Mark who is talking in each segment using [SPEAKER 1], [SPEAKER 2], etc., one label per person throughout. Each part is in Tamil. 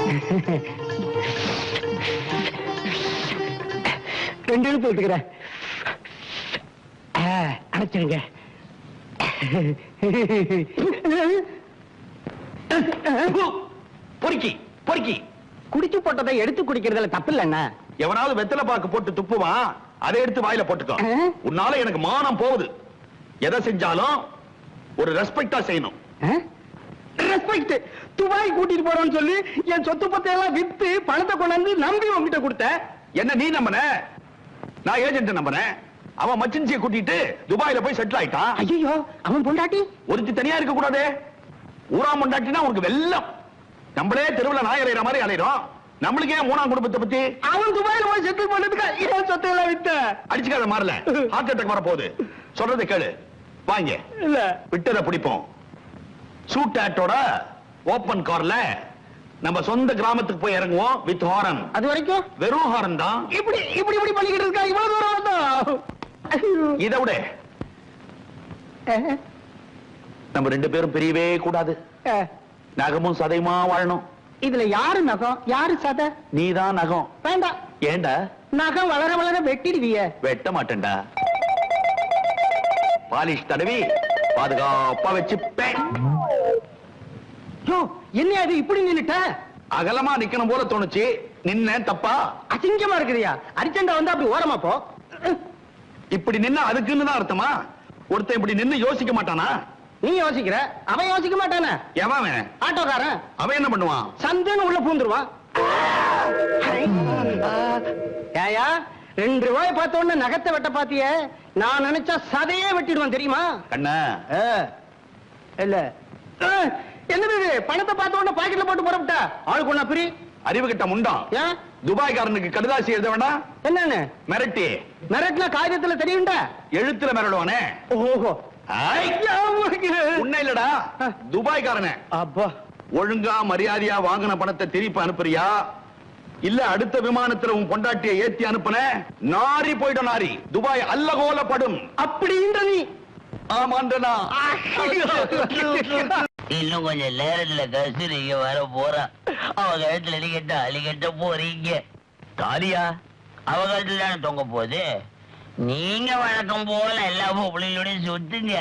[SPEAKER 1] 2 எழுத்து விட்டுக்கிறேன். அடைச்சிருங்க.
[SPEAKER 2] பொறுக்கி பொறுக்கி
[SPEAKER 1] குடிச்சு போட்டதை எடுத்து குடிக்கிறதுல தப்பு இல்லைன்னா.
[SPEAKER 2] எவனாவது வெத்தலை பாக்கு போட்டு துப்புவான், அதை எடுத்து வாயில போட்டுக்கோ. உன்னால எனக்கு மானம் போகுது. எதை செஞ்சாலும் ஒரு ரெஸ்பெக்டா செய்யணும்.
[SPEAKER 1] ரெஸ்பெக்ட். துபாய் கூட்டிட்டு போறோம்னு சொல்லி என் சொத்து பத்தை எல்லாம் வித்து பணத்தை கொண்டாந்து நம்பி உங்ககிட்ட கொடுத்த.
[SPEAKER 2] என்ன நீ நம்பன? நான் ஏஜென்ட் நம்பனேன். அவன் மச்சின்சியை கூட்டிட்டு துபாயில போய் செட்டில் ஆயிட்டான்.
[SPEAKER 1] ஐயோ, அவன் பொண்டாட்டி
[SPEAKER 2] ஒருத்தி தனியா இருக்க கூடாது. ஊரா பொண்டாட்டினா உனக்கு வெள்ளம். நம்மளே தெருவுல நாய் அலையிற மாதிரி அலையிறோம். நம்மளுக்கு ஏன் 3ஆம் குடும்பத்தை பத்தி?
[SPEAKER 1] அவன் துபாயில போய் செட்டில் பண்ணதுக்கு ஏன் சொத்தை எல்லாம் வித்த?
[SPEAKER 2] அடிச்சுக்காத மாறல. ஹார்ட் அட்டாக் வர போகுது. சொல்றதை கேளு. வாங்க.
[SPEAKER 1] இல்ல
[SPEAKER 2] விட்டதை பிடிப்போம். சூட் ஆட்டோட ஓபன் கார்ல நம்ம சொந்த கிராமத்துக்கு போய் இறங்குவோம் வித் ஹாரன்.
[SPEAKER 1] அது வரைக்கும்
[SPEAKER 2] வெறும் ஹாரன் தான்.
[SPEAKER 1] இப்படி இப்படி இப்படி பண்ணிக்கிட்டு இருக்கா. இவ்வளவு தூரம் வந்தோம்.
[SPEAKER 2] இதை விட நம்ம 2 பேரும் பிரியவே கூடாது. நகமும் சதையுமா வாழணும்.
[SPEAKER 1] இதுல யாரு நகம் யாரு சதை?
[SPEAKER 2] நீதான் நகம்.
[SPEAKER 1] வேண்டாம்.
[SPEAKER 2] ஏண்டா?
[SPEAKER 1] நகம் வளர வளர வெட்டிடுவிய.
[SPEAKER 2] வெட்ட மாட்டேன்டா. பாலிஷ் தடவி பாதுகாப்பா வச்சுப்பேன்.
[SPEAKER 1] என்ன அது இப்படி நின்னுட்ட?
[SPEAKER 2] அகலமா நிக்கணும் போல தோணுச்சு. நின்ன தப்பா?
[SPEAKER 1] அசிங்கமா இருக்குறியா? அரிச்சண்டா வந்து அப்படி ஓரமா போ.
[SPEAKER 2] இப்படி நின்னா அதுக்குன்னு தான் அர்த்தமா? ஒருத்தன் இப்படி நின்னு யோசிக்க மாட்டானா?
[SPEAKER 1] நீ யோசிக்கிற, அவன் யோசிக்க மாட்டானே.
[SPEAKER 2] எவன்?
[SPEAKER 1] ஆட்டோக்காரன்.
[SPEAKER 2] அவன் என்ன பண்ணுவான்?
[SPEAKER 1] சந்துன்னு உள்ள பூந்துருவான். ஏயா 2 ரூபாய் பார்த்த உடனே நகத்தை வெட்ட பாத்திய? நான் நினைச்சா சதையே வெட்டிடுவான் தெரியுமா?
[SPEAKER 2] கண்ணா
[SPEAKER 1] இல்ல என்னது இது? பணத்தை பார்த்த உடனே பாக்கெட்ல போட்டு போறப்பட்டா ஆளுக்கு ஒண்ணா பிரி.
[SPEAKER 2] அறிவு கிட்ட முண்டான்.
[SPEAKER 1] ஏன்
[SPEAKER 2] துபாய்காரனுக்கு கடிதாசி எழுத வேண்டாம்?
[SPEAKER 1] என்னன்னு?
[SPEAKER 2] மிரட்டி.
[SPEAKER 1] மிரட்டினா காகிதத்துல தெரியும்டா.
[SPEAKER 2] எழுத்துல மிரடுவானே.
[SPEAKER 1] ஓஹோ.
[SPEAKER 2] உன்ன இல்லடா, துபாய்காரனே.
[SPEAKER 1] அப்பா,
[SPEAKER 2] ஒழுங்கா மரியாதையா வாங்கின பணத்தை திருப்பி அனுப்புறியா, இல்ல அடுத்த விமானத்துல உன் பொண்டாட்டியை ஏத்தி அனுப்புன நாரி போயிடும். நாரி துபாய் அல்லகோலப்படும்.
[SPEAKER 1] அப்படின்ற நீ?
[SPEAKER 2] ஆமாண்டனா.
[SPEAKER 3] இன்னும் கொஞ்சம் நேரத்துல கஸ்தூரிங்க வர போறா. அவ கழுத்துல அலிகட்ட போறீங்க. தாலியா அவ கழுத்துல தானே தொங்க போகுது. நீங்க வழக்கம் போல எல்லா பொம்பளையோடையும் சுத்துங்க.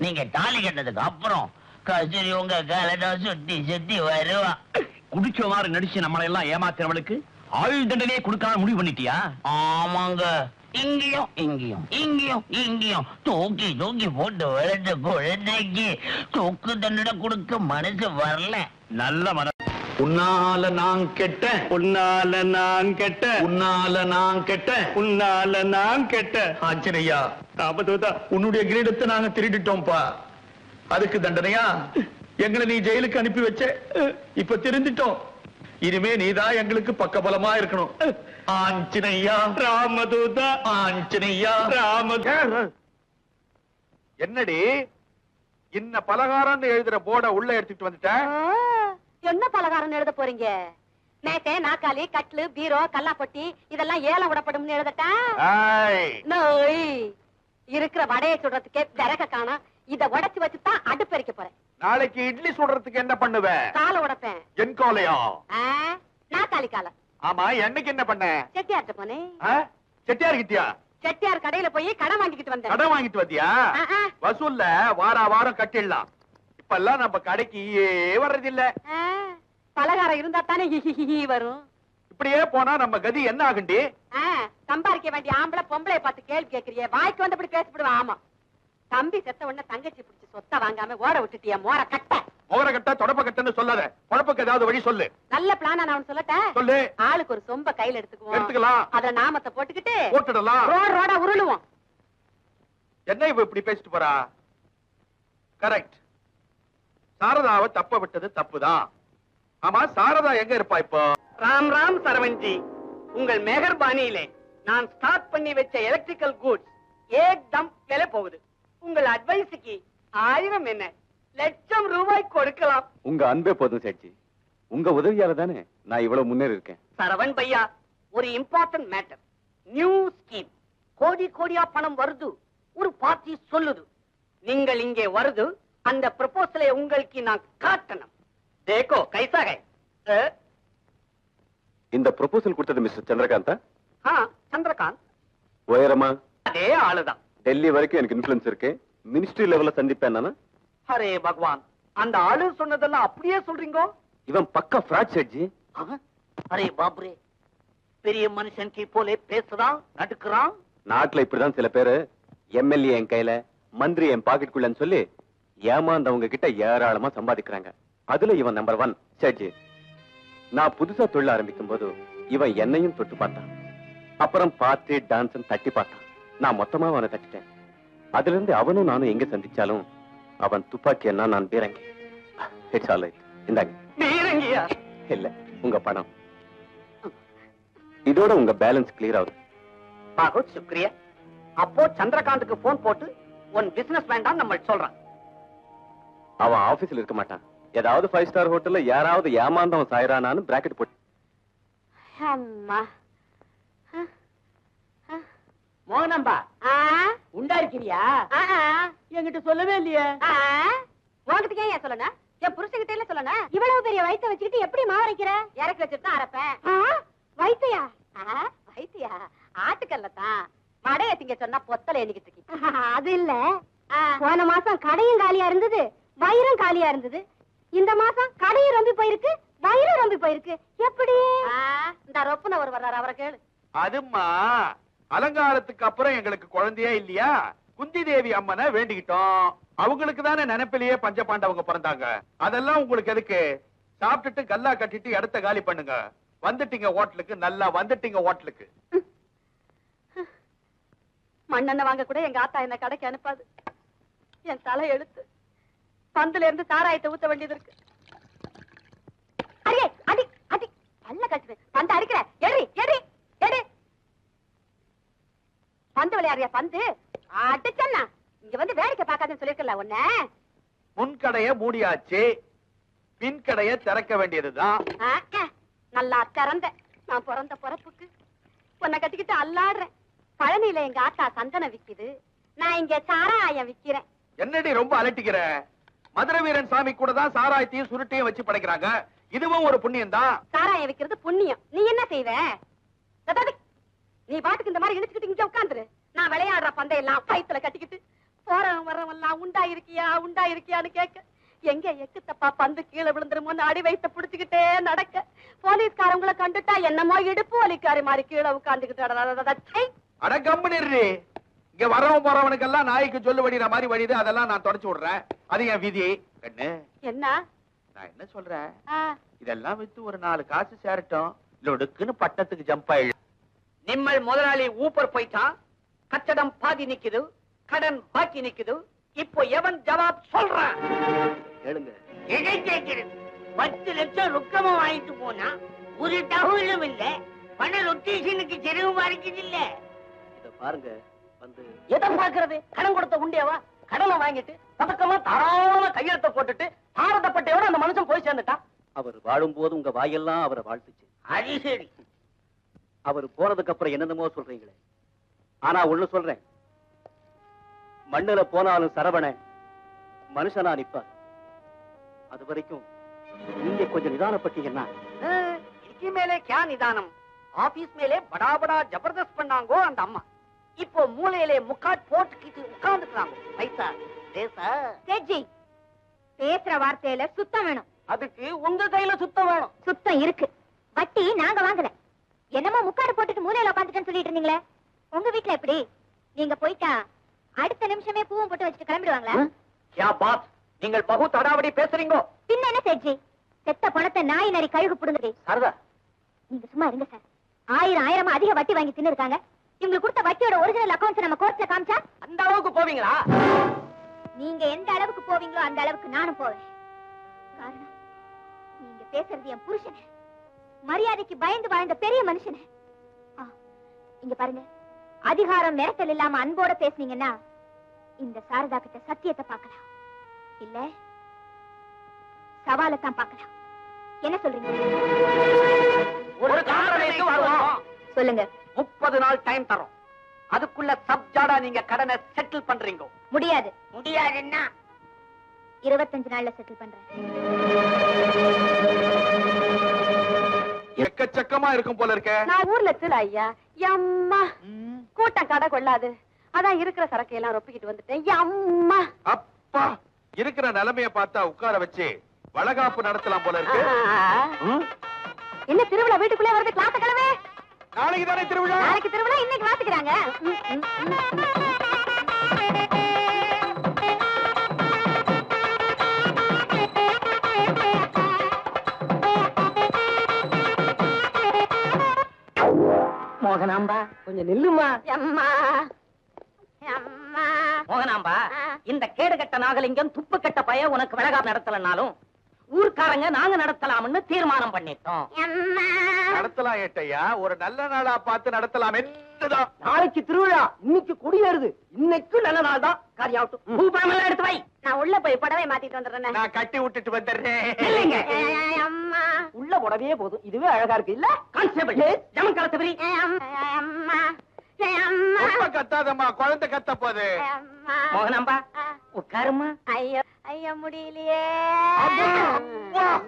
[SPEAKER 3] நீங்க தாலி கட்டதுக்கு அப்புறம் கஸ்தூரி உங்க காலதான் சுத்தி சுத்தி வருவா.
[SPEAKER 2] குடிச்ச மாதிரி நடிச்சு நம்மளை எல்லாம் ஏமாத்துறவளுக்கு ஆயுள் தண்டனையே கொடுக்காம முடிவு பண்ணிட்டியா?
[SPEAKER 3] ஆமாங்க. இங்கேயும் இங்கேயும் இங்கேயும் இங்கேயும் தூக்கி தூக்கி போட்டு வளர்ந்த குழந்தைக்கு தூக்கு தண்டனை கொடுக்க மனசு வரல.
[SPEAKER 2] நல்ல மன. உன்னால நான் கெட்ட,
[SPEAKER 1] உன்னால நான் கெட்ட,
[SPEAKER 2] உன்னால நான் கெட்ட,
[SPEAKER 1] உன்னால நான் கெட்ட.
[SPEAKER 2] ஆச்சரியா,
[SPEAKER 1] ஆபத்தா
[SPEAKER 2] உன்னுடைய கிரீடத்தை நாங்க திருடிட்டோம்ப்பா. அதுக்கு தண்டனையா எங்களை நீ ஜெயிலுக்கு அனுப்பி வச்ச. இப்ப திருந்திட்டோம். இனிமே நீதான் எங்களுக்கு பக்கபலமா இருக்கணும். ஆஞ்சனையா,
[SPEAKER 1] ராமதூதா,
[SPEAKER 2] ஆஞ்சனையா,
[SPEAKER 1] ராமதூதா.
[SPEAKER 2] என்னடி இன்ன பலகாரம்னு எழுதுற போர்ட உள்ள எடுத்துட்டு வந்துட்ட?
[SPEAKER 4] என்ன பலகாரம் எழுத போறீங்க? மேக்கை, நாக்காளி, கட்லு, பீரோ, கல்லாப்பொட்டி இதெல்லாம் ஏலம் விடப்படும் எழுதட்டா? இருக்கிற வடையை சுடுறதுக்கே விறக காணோம். இத உடைச்சு வச்சுதான் அடுப்பெரிக்க போறேன்.
[SPEAKER 2] நாளைக்கு இட்லி சுடுறதுக்கு என்ன பண்ணுவேன்?
[SPEAKER 4] காலை உடைப்பேன்.
[SPEAKER 2] என் காலையா?
[SPEAKER 4] நாக்காளி காலை.
[SPEAKER 2] ஆமா, என்னைக்கு என்ன பண்ண?
[SPEAKER 4] செட்டியார்ட்ட போனேன்.
[SPEAKER 2] செட்டியார் கிட்டியா?
[SPEAKER 4] செட்டியார் கடையில போய் கடன் வாங்கிட்டு வந்தேன்.
[SPEAKER 2] கடன் வாங்கிட்டு வந்தியா? வசூல்ல வார வாரம் கட்டிடலாம். இப்பெல்லாம் நம்ம கடைக்கு வர்றதில்ல.
[SPEAKER 4] பலகாரம் இருந்தா தானே வரும்.
[SPEAKER 2] இப்படியே போனா நம்ம கதி என்ன ஆகுண்டி?
[SPEAKER 4] சம்பாதிக்க வேண்டிய ஆம்பளை பொம்பளை பார்த்து கேள்வி கேட்கறிய? வாய்க்கு வந்தபடி பேசப்படுவா. ஆமா, தம்பி செத்த உடனே தங்கச்சி பிடிச்சி சொத்த வாங்காம ஓட விட்டுட்டிய மோர கட்ட.
[SPEAKER 2] மோர கட்ட தொடப்ப கட்டன்னு சொல்லாத. குழப்பக்கு ஏதாவது வழி சொல்லு.
[SPEAKER 4] நல்ல பிளானா நான் சொல்லட்டேன்.
[SPEAKER 2] சொல்லு.
[SPEAKER 4] ஆளுக்கு ஒரு சொம்ப கையில
[SPEAKER 2] எடுத்துக்கலாம்.
[SPEAKER 4] அதுல நாமத்தை போட்டுக்கிட்டு
[SPEAKER 2] போட்டுடலாம்.
[SPEAKER 4] ரோட உருளுவோம்.
[SPEAKER 2] என்ன இவ இப்படி பேசிட்டு போறா? கரெக்ட். சாரதாவை தப்ப விட்டது தப்புதான். ஆமா, சாரதா எங்க இருப்பா இப்போ?
[SPEAKER 1] ராம் ராம் சரவஞ்சி, உங்கள் மெஹர்பானியிலே நான் ஸ்டார்ட் பண்ணி வச்ச எலக்ட்ரிக்கல் கூட்ஸ் ஏக்தம் விலை போகுது. உங்கள் அட்வைஸுக்கு 1000 என்ன, லட்சம் ரூபாய் கொடுக்கலாம்.
[SPEAKER 5] உங்க அன்பே போதும் சேட்ஜி. உங்க உதவியால தானே நான் இவ்வளவு முன்னேறி இருக்கேன்.
[SPEAKER 1] சரவண் பையா, ஒரு இம்பார்ட்டன்ட் மேட்டர். New scheme. கோடி கோடியா பணம் வருது. ஒரு பார்ட்டி சொல்லுது. நீங்கள் இங்கே வருது. அந்த ப்ரொபோசலை உங்களுக்கு நான் காட்டணும். தேக்கோ கைசா ஹை.
[SPEAKER 5] இந்த ப்ரொபோசல் கொடுத்தது மிஸ்டர் சந்திரகாந்தா?
[SPEAKER 1] சந்திரகாந்த்
[SPEAKER 5] உயரமா?
[SPEAKER 1] அதே ஆளுதான்.
[SPEAKER 5] டெல்லி வரைக்கும் எனக்கு இன்ஃபுளுன்ஸ் இருக்கு. மினிஸ்ட்ரி லெவல்ல சந்திப்பேன் நானு.
[SPEAKER 1] அரே பகவான், அந்த ஆளு சொன்னதெல்லாம் அப்படியே சொல்றீங்க?
[SPEAKER 5] இவன் பக்கா ஃப்ராட் செட்ஜி.
[SPEAKER 1] அரே பாப்ரே, பெரிய மனுஷன் கி போலே பேசுறான், நடுக்குறான்.
[SPEAKER 5] நாட்டுல இப்படிதான் சில பேரு எம்எல்ஏ என் கையில, மந்திரி என் பாக்கெட்டுக்குள்ளன்னு சொல்லி ஏமாந்தவங்க கிட்ட ஏராளமா சம்பாதிக்கிறாங்க. அதுல இவன் நம்பர் 1 செட்ஜி. நான் புதுசா தொழில் ஆரம்பிக்கும் போது இவன் என்னையும் தொட்டு பார்த்தான். அப்புறம் பார்த்து டான்ஸ் தட்டி பார்த்தான். நான் மொத்தமா அவனை தட்டிட்டேன். அதுல இருந்து அவனும் நானும் எங்க சந்திச்சாலும் அவன் துப்பாக்கி என்ன, நான் பீரங்கி. It's all right. இந்தாங்க.
[SPEAKER 1] பீரங்கியா?
[SPEAKER 5] இல்ல, உங்க பணம். இதோட உங்க பேலன்ஸ் கிளியர் ஆகுது.
[SPEAKER 1] பாகுத் சுக்ரியா. அப்போ சந்திரகாந்துக்கு போன் போட்டு உன் பிசினஸ் வேண்டாம் நம்ம சொல்றான்.
[SPEAKER 5] அவன் ஆபீஸ்ல இருக்க மாட்டான். ஏதாவது 5 ஸ்டார் ஹோட்டல்ல யாராவது ஏமாந்தவன் சாயரானான்னு பிராக்கெட் போட்டு.
[SPEAKER 4] அம்மா
[SPEAKER 1] மோகனம்பா, உண்டா இருக்கிறியா? என்கிட்ட சொல்லவே இல்லையே.
[SPEAKER 4] உங்ககிட்ட ஏன் சொல்லணும்? என் புருஷன்கிட்ட இல்ல சொல்லணும். இவ்வளவு பெரிய வயிற்ற வச்சுக்கிட்டு எப்படி மாவரைக்கிற? இறக்கி வச்சுட்டு தான் அரைப்பேன். வைத்தியா? வைத்தியா? ஆட்டுக்கல்லத்தான். மடைய திங்க சொன்னா பொத்தல எண்ணிக்கிட்டு இருக்கீங்க. அது இல்ல, போன மாசம் கடையும் காலியா இருந்தது, வயிறும் காலியா இருந்தது. இந்த மாசம் கடையும் ரொம்பி போயிருக்கு, வயிறும் ரொம்பி போயிருக்கு. எப்படி? இந்த ரொப்புன ஒரு வர்றாரு, அவரை கேளு.
[SPEAKER 2] அதுமா அலங்காரத்துக்கு அப்புறம் எங்களுக்கு குழந்தையே இல்லையா? குந்தி தேவி அம்மனை வேண்டிக்கிட்டோம். அவங்களுக்கு தானே நினைப்பிலேயே பஞ்சபாண்டவங்க பிறந்தாங்க. அதெல்லாம் உங்களுக்கு எதுக்கு? சாப்பிட்டுட்டு கல்லா கட்டிட்டு இடத்த காலி பண்ணுங்க. வந்துட்டீங்க ஹோட்டலுக்கு, நல்லா வந்துட்டீங்க ஹோட்டலுக்கு.
[SPEAKER 4] மண்ணெண்ண வாங்க கூட எங்க ஆத்தா என்ன கடைக்கு அனுப்பாது. என் தலை எழுத்து. பந்துல இருந்து சாராயத்தை ஊத்த வேண்டியது இருக்கு. அடி அடி அடி பல்ல கட்டுது. பந்து அடிக்கிற, எடி எடி எடி. பந்து விளையாடுறியா? பந்து அடிச்சன்னா இங்க வந்து வேடிக்கை பார்க்காதுன்னு சொல்லிருக்கல உன்ன.
[SPEAKER 2] முன்கடைய மூடியாச்சு, பின் கடைய திறக்க வேண்டியதுதான்.
[SPEAKER 4] நல்லா திறந்த. நான் பிறந்த பிறப்புக்கு உன்னை கட்டிக்கிட்டு அல்லாடுறேன். பழனியில எங்க ஆத்தா சந்தனம் விக்குது, நான் இங்க சாராயம் விக்கிறேன்.
[SPEAKER 2] என்னடி ரொம்ப அலட்டிக்கிற? மதுரை வீரன் சாமி கூட தான் சாராயத்தையும் சுருட்டையும் வச்சு படைக்கிறாங்க. இதுவும் ஒரு புண்ணியம் தான்.
[SPEAKER 4] சாராயம் விக்கிறது புண்ணியம். நீ என்ன செய்வ? நீ பாட்டுக்கு இந்த மாதிரி இழுச்சுக்கிட்டு இங்க உட்காந்துரு. நான் விளையாடுற பந்தையெல்லாம் வயித்துல கட்டிக்கிட்டு போறவன் வர்றவன் எல்லாம் உண்டா இருக்கியா உண்டா இருக்கியான்னு கேட்க, எங்க எக்கு தப்பா பந்து கீழே விழுந்துருமோன்னு அடி வயித்த புடிச்சுக்கிட்டே நடக்க, போலீஸ்காரங்களை கண்டுட்டா என்னமோ இடுப்பு வலிக்காரி மாதிரி கீழே உட்காந்துக்கிட்டு.
[SPEAKER 2] அட கம்பெனி, இங்க வரவன் போறவனுக்கெல்லாம் நாய்க்கு சொல்லு வடிற மாதிரி வடிது. அதெல்லாம் நான் தொடச்சு விடுறேன். அது என் விதி.
[SPEAKER 4] என்ன
[SPEAKER 2] நான் என்ன சொல்றேன், இதெல்லாம் வித்து ஒரு 4 காசு சேரட்டும். லொடுக்குன்னு பட்டத்துக்கு ஜம்ப் ஆயிடு.
[SPEAKER 1] நிம்மல் முதலாளி ஊப்பர் போயிட்டான். கச்சடம் பாதி நிக்குது, கடன் பாக்கி நிக்குது. இப்போ எவன் ஜவாப் சொல்றான்?
[SPEAKER 5] கேளுங்க.
[SPEAKER 3] எதை கேட்கிறது? 10 லட்சம் ரொக்கமா வாங்கிட்டு போனா ஒரு தகவலும் இல்ல. பண ரொட்டேஷனுக்கு செலவு மாறிக்குது இல்ல.
[SPEAKER 5] இத பாருங்க. வந்து
[SPEAKER 1] எதை பாக்குறது? கடன் கொடுத்த உண்டியவா? கடனை வாங்கிட்டு பதக்கமா தாராளமா கையெழுத்த போட்டுட்டு பாரதப்பட்டையோட அந்த மனுஷன் போய் சேர்ந்துட்டான்.
[SPEAKER 5] அவர் வாழும் போது உங்க வாயெல்லாம் அவரை வாழ்த்துச்சு.
[SPEAKER 3] அது சரி.
[SPEAKER 5] அவர் போனதுக்கு அப்புறம் என்னென்னமோ சொல்றீங்களே. ஆனா ஒண்ணு சொல்றேன், மண்ணுல போனாலும் சரவண மனுஷனா நிப்பார். அது வரைக்கும் நீங்க கொஞ்சம் நிதானப்பட்டீங்கன்னா.
[SPEAKER 1] இதுக்கு மேலே கியா நிதானம்? ஆபீஸ் மேலே படா படா ஜபர்தஸ்த் பண்ணாங்கோ அந்த அம்மா. இப்போ மூலையிலே முக்காட் போட்டுக்கிட்டு உட்கார்ந்துக்கிறாங்க. பைசா
[SPEAKER 4] சேட்ஜி, பேசுற வார்த்தையில சுத்தம் வேணும்.
[SPEAKER 1] அதுக்கு உங்க கையில சுத்தம் வேணும்.
[SPEAKER 4] சுத்தம் இருக்கு. வட்டி நாங்க வாங்கல. என்னமோ முக்காடு போட்டுட்டு மூலையில உட்காந்துட்டேன்னு சொல்லிட்டு இருந்தீங்களே, உங்க வீட்டுல எப்படி? நீங்க போயிட்டா அடுத்த நிமிஷமே பூவும் போட்டு வச்சுட்டு கிளம்பிடுவாங்களா?
[SPEAKER 1] கியா பாத், நீங்கள் பகு தடாவடி பேசுறீங்க.
[SPEAKER 4] பின்ன என்ன சேட்ஜி, செத்த பணத்தை நாய் நரி கழுகு புடுங்குது.
[SPEAKER 1] சரதா,
[SPEAKER 4] நீங்க சும்மா இருங்க சார். 1000 அதிக வட்டி வாங்கி தின்னு இருக்காங்க. இவங்களுக்கு கொடுத்த வட்டியோட ஒரிஜினல் அக்கவுண்ட்ஸ் நம்ம கோர்ட்ல காமிச்சா
[SPEAKER 1] அந்த அளவுக்கு போவீங்களா?
[SPEAKER 4] நீங்க எந்த அளவுக்கு போவீங்களோ அந்த அளவுக்கு நானும் போவேன். காரணம், நீங்க பேசுறது என் புருஷன், மரியாதைக்கு பயந்து வாழ்ந்த பெரிய மனுஷன். இங்க பாருங்க, அதிகாரம் மிரட்டல் இல்லாம அன்போட பேசுனீங்கன்னா இந்த சாரதா கிட்ட சத்தியத்தை பார்க்கலாம், இல்ல சவாலத்தான் பார்க்கலாம். என்ன சொல்றீங்க?
[SPEAKER 1] ஒரு காரணத்துக்கு வருவோம்.
[SPEAKER 4] சொல்லுங்க.
[SPEAKER 1] 30 நாள் டைம் தரோம். அதுக்குள்ள சப்ஜாடா நீங்க கடனை செட்டில் பண்றீங்க.
[SPEAKER 4] முடியாது.
[SPEAKER 3] முடியாதுன்னா
[SPEAKER 4] 25 நாள்ல செட்டில் பண்றேன்.
[SPEAKER 2] எக்கச்சக்கமா இருக்கும் போல இருக்க.
[SPEAKER 4] நான் ஊர்ல திருல ஐயா. அம்மா கூட்டம் கடை கொள்ளாது, அதான் இருக்கிற சரக்கு எல்லாம் ரொப்பிக்கிட்டு வந்துட்டேன். அம்மா
[SPEAKER 2] அப்பா, இருக்கிற நிலைமைய பார்த்தா உட்கார வச்சு வளகாப்பு நடத்தலாம் போல இருக்கு.
[SPEAKER 4] என்ன திருவிழா வீட்டுக்குள்ளே வருது? கிளாஸ் கிளம்பு.
[SPEAKER 2] நாளைக்கு தானே திருவிழா.
[SPEAKER 4] நாளைக்கு திருவிழா, இன்னைக்கு வாசிக்கிறாங்க.
[SPEAKER 1] மோகனாம்பா கொஞ்சம் நில்லுமா.
[SPEAKER 4] அம்மா அம்மா
[SPEAKER 1] மோகனாம்பா, இந்த கேடு கட்ட நாகலிங்கம் துப்பு கட்ட பய உனக்கு வளகாப்பு நடத்தலனாலும் ஊர்க்காரங்க நாங்க நடத்தலாம்னு தீர்மானம் பண்ணிட்டோம்.
[SPEAKER 4] அம்மா
[SPEAKER 2] நடத்தலாம் ஏட்டையா, ஒரு நல்ல நாளா பார்த்து நடத்தலாம். என்னதான்
[SPEAKER 1] நாளைக்கு திருவிழா, இன்னைக்கு குடியேறுது, இன்னைக்கு நல்ல நாள் தான். காரியாவட்டும், பூ பழமெல்லாம் எடுத்து வை.
[SPEAKER 4] நான் உள்ள போய் புடவை மாத்திட்டு வந்துடுறேன்.
[SPEAKER 2] நான் கட்டி விட்டுட்டு வந்துடுறேன்.
[SPEAKER 1] இல்லைங்க,
[SPEAKER 4] அம்மா
[SPEAKER 1] உள்ள புடவையே போதும், இதுவே அழகா இருக்கு இல்ல? கான்ஸ்டபிள் ஜமன் கலத்தபரி.
[SPEAKER 4] அம்மா அம்மா
[SPEAKER 2] ரொம்ப கத்தாதம்மா, குழந்தை கத்த போது.
[SPEAKER 4] அம்மா
[SPEAKER 1] மோகனாம்பா உட்காருமா.
[SPEAKER 4] ஐயோ ஐயோ முடியலையே.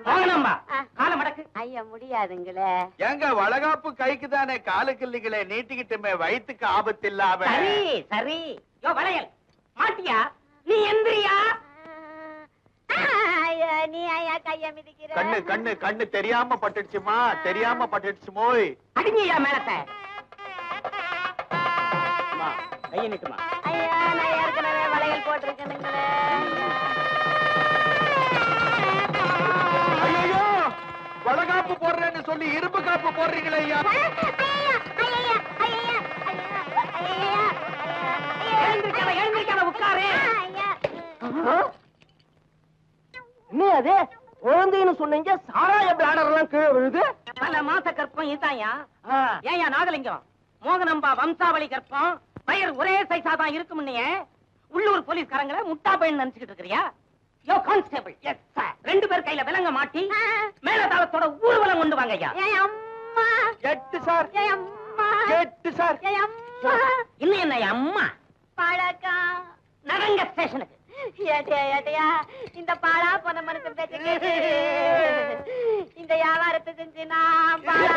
[SPEAKER 1] மோகனாம்பா கால மடக்கு.
[SPEAKER 4] ஐயா முடியாதுங்களே.
[SPEAKER 2] எங்க வளகாப்பு கைக்கு தானே, காலுக்கு இல்லைங்களே, நீட்டிக்கிட்டுமே வயிற்றுக்கு ஆபத்து இல்லாம.
[SPEAKER 1] சரி சரி. யோ வளையல் மாட்டியா? நீ எந்திரியா?
[SPEAKER 4] ஐயா நீ ஐயா கைய மிதிக்கிற.
[SPEAKER 2] கண்ணு கண்ணு கண்ணு தெரியாம பட்டுடுச்சுமா, தெரியாம பட்டுடுச்சுமோய்.
[SPEAKER 1] அடிங்கய்யா மேலத்தை. கையை நிட்டுமா.
[SPEAKER 4] ஐயா நான் ஏற்கனவே வளையல் போட்டிருக்கேனுங்களே.
[SPEAKER 2] ஐயோ, வளகாப்பு போடுறேன்னு சொல்லி இரும்பு காப்பு போடுறீங்களே ஐயா.
[SPEAKER 1] எழுந்திருக்காத எழுந்திருக்காத, உட்காரு.
[SPEAKER 6] என்ன அது குழந்தைன்னு சொன்னீங்க, சாராய பிளாடர் எல்லாம் கீழே விழுது.
[SPEAKER 1] பல மாச கற்பம் இதாயா? ஏயா நாகலிங்கம், மோகனம்பா வம்சாவளி கற்பம் வயர் ஒரே சைஸா தான் இருக்கும்னு உள்ளூர் போலீஸ்காரங்களை முட்டா பையன் நினைச்சுக்கிட்டு இருக்கிறியா? யோ கான்ஸ்டபிள், எஸ் சார், 2 பேர் கையில விலங்க மாட்டி மேலதாளத்தோட ஊர்வலம் கொண்டு வாங்க ஐயா.
[SPEAKER 4] அம்மா
[SPEAKER 2] எட்டு சார்,
[SPEAKER 4] அம்மா
[SPEAKER 2] எட்டு சார்.
[SPEAKER 4] அம்மா
[SPEAKER 1] இன்னும் என்ன அம்மா?
[SPEAKER 4] பழக்கம்
[SPEAKER 1] நடங்க ஸ்டேஷனுக்கு.
[SPEAKER 4] ஏட்டையா ஏட்டையா, இந்த பாழா போன மனுஷன் பேச்ச கேட்டு இந்த வியாபாரத்தை செஞ்சு நான் பாழா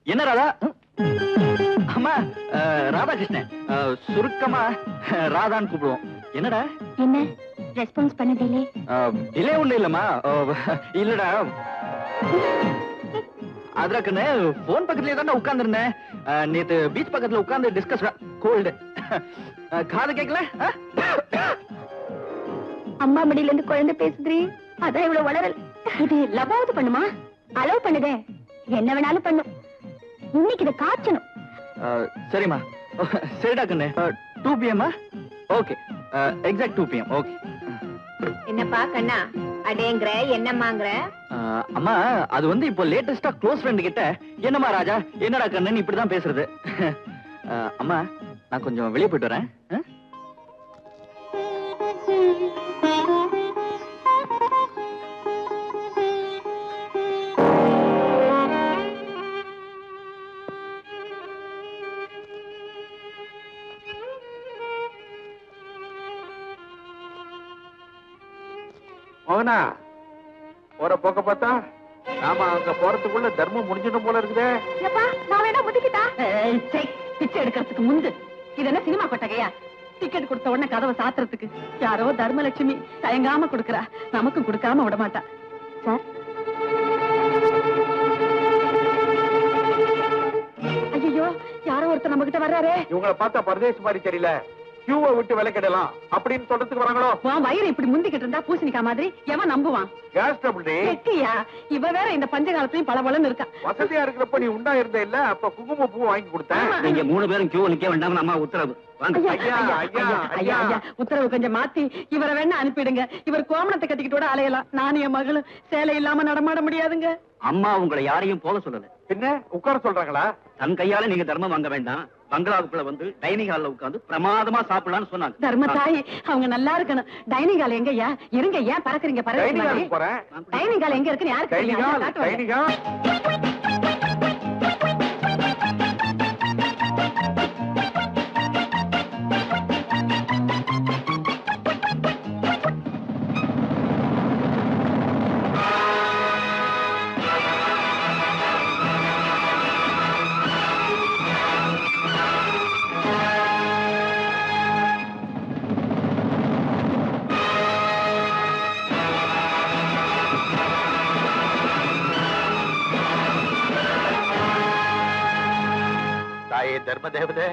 [SPEAKER 5] என்ன ராதா? அம்மா, ராதாகிருஷ்ணன், சுருக்கமா ராதான்னு கூப்பிடுவோம். என்னடா
[SPEAKER 4] என்ன ரெஸ்பான்ஸ் பண்ணதில்லை?
[SPEAKER 5] டிலே ஒண்ணு இல்லம்மா. இல்லடா, அதற்குன்னு போன் பக்கத்துலயே தான் உட்கார்ந்து இருந்தேன். நேத்து பீச் பக்கத்துல உட்கார்ந்து டிஸ்கஸ். கோல்டு காது கேட்கல.
[SPEAKER 4] அம்மா மடியில இருந்து குழந்தை பேசுதுரி, அதான் இவ்வளவு வளரல். இது லவ்வாவது பண்ணுமா? அலோவ் பண்ணுதே, என்ன வேணாலும் பண்ணும். இன்னைக்கு இதை காய்ச்சணும்.
[SPEAKER 5] சரிம்மா, சரிடா கண்ணு. 2 PM? Okay, exact 2 PM. Okay.
[SPEAKER 4] என்னப்பா கண்ணா அடேங்கிற, என்னம்மாங்கிற?
[SPEAKER 5] அம்மா, அது வந்து இப்போ லேட்டஸ்டா க்ளோஸ் ஃப்ரெண்ட் கிட்ட என்னம்மா ராஜா, என்னடா கண்ணன் இப்படிதான் பேசுறது. அம்மா, நான் கொஞ்சம் வெளியே போயிட்டு வரேன்.
[SPEAKER 2] மோகனா, போற போக்க பார்த்தா நாம அங்க போறதுக்குள்ள தர்மம் முடிஞ்சிடும் போல இருக்குதே.
[SPEAKER 4] ஏப்பா நான் வேணா முதிக்கிட்டா?
[SPEAKER 1] பிச்சை எடுக்கிறதுக்கு முந்து இது என்ன சினிமா கொட்டகையா? டிக்கெட் கொடுத்த உடனே கதவை சாத்துறதுக்கு யாரோ தர்மலட்சுமி தயங்காம கொடுக்கறா, நமக்கும் கொடுக்காம விட மாட்டா.
[SPEAKER 4] சார்
[SPEAKER 1] ஐயோ, யாரோ ஒருத்தர் நம்ம கிட்ட வர்றாரே.
[SPEAKER 2] இவங்களை பார்த்தா பரதேசி மாதிரி தெரியல. கியூவை விட்டு விலக்கிடலாம் அப்படின்னு சொல்றதுக்கு வராங்களோ?
[SPEAKER 1] உன் வயிறு இப்படி முந்திக்கிட்டு இருந்தா பூசணிக்கா மாதிரி எவன் நம்புவான்?
[SPEAKER 2] Gas trouble.
[SPEAKER 1] எக்கியா, இவ வேற இந்த பஞ்ச காலத்தையும் பளபளன்னு இருக்கா.
[SPEAKER 2] வசதியா இருக்கிறப்ப நீ உண்டா இருந்த இல்ல, அப்ப குங்கும பூ வாங்கி கொடுத்தேன்.
[SPEAKER 5] நீங்க 3 பேரும் கியூ நிக்க வேண்டாம், அம்மா உத்தரவு.
[SPEAKER 2] ஐயா, ஐயா, ஐயா.
[SPEAKER 1] உத்தரவு கொஞ்சம் மாத்தி இவரை வேணா அனுப்பிடுங்க. இவர் கோமணத்தை கட்டிக்கிட்டு அலையலாம். நானும் என் மகளும் சேலை இல்லாம நடமாட முடியாதுங்க.
[SPEAKER 5] அம்மா உங்களை யாரையும் போக சொல்லல.
[SPEAKER 2] என்ன உட்கார சொல்றாங்களா?
[SPEAKER 5] தன் கையால நீங்க தர்மம் வாங்க வேண்டாம், பங்களாவுக்குள்ள வந்து டைனிங் ஹால்ல உட்கார்ந்து பிரமாதமா சாப்பிடலாம்னு சொன்னாங்க.
[SPEAKER 1] தர்ம தாய், அவங்க நல்லா இருக்கணும். டைனிங் ஹால் எங்கய்யா? இருங்க, ஏன் பறக்குறீங்க?
[SPEAKER 2] டைனிங் ஹாலுக்கு போறேன்.
[SPEAKER 1] டைனிங் ஹால் எங்க இருக்குன்னு யாருக்கு
[SPEAKER 2] டைனிங்
[SPEAKER 1] தெரியும்?
[SPEAKER 2] ஹால்,
[SPEAKER 1] காட்டுவாங்க.
[SPEAKER 2] Dining hall. தர்ம தேவதை,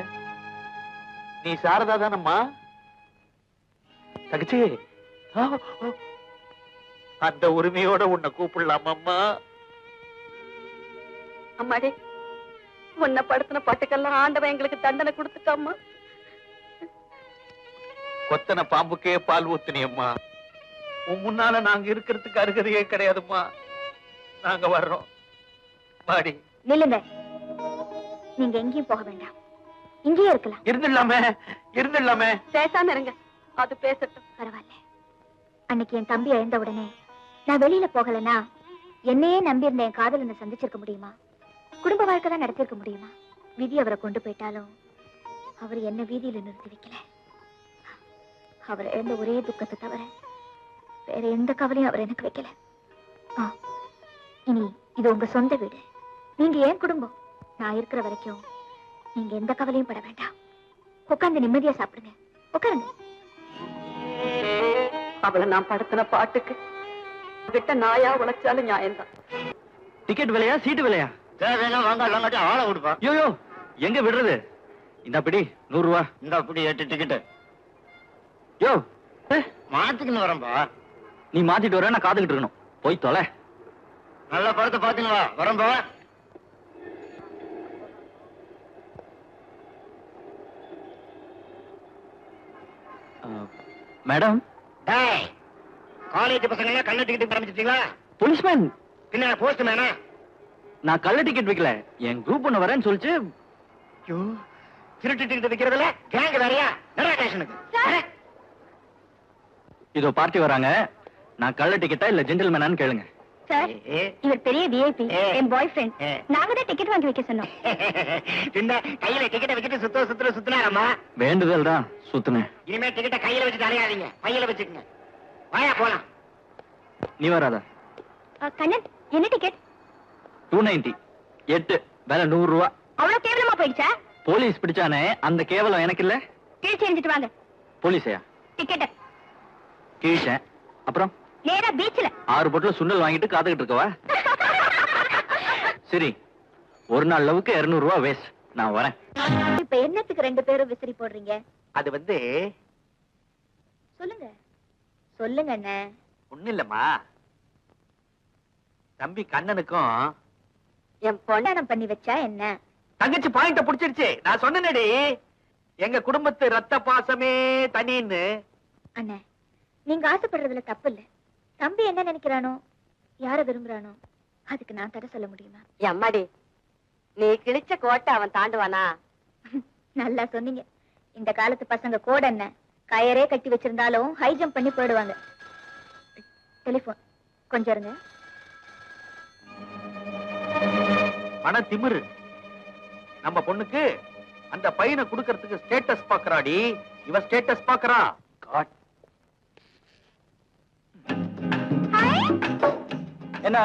[SPEAKER 2] நீ சாரதா தானம்மா? தகச்சி, அந்த உரிமையோட உன்னை கூப்பிடலாமம்மா?
[SPEAKER 4] அம்மாடி, உன்னை படுத்தின பாட்டுக்கெல்லாம் ஆண்டவன் எங்களுக்கு தண்டனை கொடுத்துட்டாம்மா.
[SPEAKER 2] கொத்தன பாம்புக்கே பால் ஊத்துனியம்மா. உன் முன்னால நாங்க இருக்கிறதுக்கு அருகதையே கிடையாதும்மா. நாங்க வர்றோம். வாடி.
[SPEAKER 4] நில்லுங்க, நீங்க எங்கேயும் போக வேண்டாம், இங்கேயே இருக்கலாம்.
[SPEAKER 2] இருந்துடலாமே.
[SPEAKER 4] பேசாம இருங்க, அது பேசட்டும். பரவாயில்ல. அன்னைக்கு என் தம்பி இழந்த உடனே நான் வெளியில போகலன்னா என்னையே நம்பி இருந்த என் காதலனை சந்திச்சிருக்க முடியுமா? குடும்ப வாழ்க்கை தான் நடத்திருக்க முடியுமா? விதி அவரை கொண்டு போயிட்டாலும் அவர் என்ன வீதியில நிறுத்தி வைக்கல. அவர் இழந்த ஒரே துக்கத்தை தவிர வேற எந்த கவலையும் அவர் எனக்கு வைக்கல. இனி இது உங்க சொந்த வீடு, நீங்க ஏன் குடும்பம். நான் இருக்கிற வரைக்கும் நீங்க எந்த கவலையும் பட வேண்டாம். உட்கார்ந்து நிம்மதியா சாப்பிடுங்க. உட்காருங்க. அவளை நான் படுத்தின பாட்டுக்கு கிட்ட நாயா உழைச்சாலும் நியாயம்தான்.
[SPEAKER 6] டிக்கெட் விலையா சீட்டு விலையா?
[SPEAKER 3] வாங்க ஆளை விடுப்பா.
[SPEAKER 6] யோயோ, எங்க விடுறது? இந்த அப்படி 100 ரூபா.
[SPEAKER 3] இந்த அப்படி 8 டிக்கெட்டு.
[SPEAKER 6] யோ,
[SPEAKER 3] மாத்திக்கணும் வரம்பா.
[SPEAKER 6] நீ மாத்திட்டு வர, நான் காத்துக்கிட்டு இருக்கணும். போய் தொலை.
[SPEAKER 3] நல்ல படத்தை பாத்தீங்களா? வரம்பா.
[SPEAKER 6] மேடம்,
[SPEAKER 3] காலேஜ் பசங்க எல்லாம் கள்ள டிக்கெட் ஆரம்பிச்சிட்டீங்களா?
[SPEAKER 6] போலீஸ்மேன்.
[SPEAKER 3] பின்ன போஸ்ட் மேனா?
[SPEAKER 6] நான் கள்ள டிக்கெட் வைக்கல, என் குரூப் ஒண்ணு வரேன்னு சொல்லிச்சு.
[SPEAKER 3] திருட்டு டிக்கெட் வைக்கிறதுல கேங்க வேறையா? ஸ்டேஷனுக்கு
[SPEAKER 6] இதோ பார்ட்டி வராங்க. நான் கள்ள டிக்கெட்டா இல்ல ஜென்டில்மேனான்னு கேளுங்க.
[SPEAKER 4] சார், இவர் பெரிய விஐபி, என் பாய் ஃப்ரெண்ட். நாங்க தான் டிக்கெட் வாங்கி வைக்க சொன்னோம்.
[SPEAKER 3] இந்த கையில டிக்கெட்டை வச்சுட்டு சுத்துனாரம்மா.
[SPEAKER 6] வேண்டுதல் தான் சுத்துனேன்.
[SPEAKER 3] இனிமே டிக்கெட்டை கையில வச்சுட்டு அலையாதீங்க, பையில வச்சுக்கங்க. வாயா போலாம்.
[SPEAKER 6] நீ வராதா?
[SPEAKER 4] கண்ணன், என்ன டிக்கெட்?
[SPEAKER 6] 290. 8 வேலை 100 ரூபா.
[SPEAKER 4] அவ்வளவு கேவலமா போயிடுச்சா?
[SPEAKER 6] போலீஸ் பிடிச்சானே, அந்த கேவலம் எனக்கு இல்ல.
[SPEAKER 4] கீழ்ச்சி எரிஞ்சிட்டு வாங்க.
[SPEAKER 6] போலீஸையா?
[SPEAKER 4] டிக்கெட்
[SPEAKER 6] கீழ்ச்சேன். அப்புறம்
[SPEAKER 4] நேரா பீச்ல
[SPEAKER 6] 6 பொட்டல சுண்டல் வாங்கிட்டு காத்துக்கிட்டு இருக்கவா? சரி, ஒரு நாள் லவுக்கு 200 ரூபா வேஸ்ட். நான் வரேன்.
[SPEAKER 4] இப்ப என்னத்துக்கு 2 பேரும் விசிறி போடுறீங்க?
[SPEAKER 2] அது வந்து
[SPEAKER 4] சொல்லுங்க சொல்லுங்க அண்ணே.
[SPEAKER 2] ஒண்ணு இல்லம்மா, தம்பி கண்ணனுக்கும்
[SPEAKER 4] என் பொண்ணானம் பண்ணி வச்சா என்ன?
[SPEAKER 2] தங்கச்சி பாயிண்ட புடிச்சிருச்சு. நான் சொன்னேனடி, எங்க குடும்பத்து ரத்த பாசமே தனின்னு.
[SPEAKER 4] அண்ணே, நீங்க ஆசைப்படுறதுல தப்பு இல்ல. தம்பி என்ன நினைக்கிறானோ, யார விரும்புறானோ, அதுக்கு நான் தடை சொல்ல முடியுமா? அம்மாடி, நீ கிழிச்ச கோட்டை அவன் தாண்டுவானா? நல்லா சொன்னீங்க. இந்த காலத்து பசங்க கோட என்ன கயரே கட்டி வச்சிருந்தாலும் ஹை ஜம்ப் பண்ணி போயிடுவாங்க. டெலிபோன் கொஞ்சம் இருங்க.
[SPEAKER 2] மன திமிரு நம்ம பொண்ணுக்கு அந்த பையனை குடுக்கறதுக்கு ஸ்டேட்டஸ் பாக்குறாடி. இவ ஸ்டேட்டஸ் பாக்குறா. காட்
[SPEAKER 6] என்ன?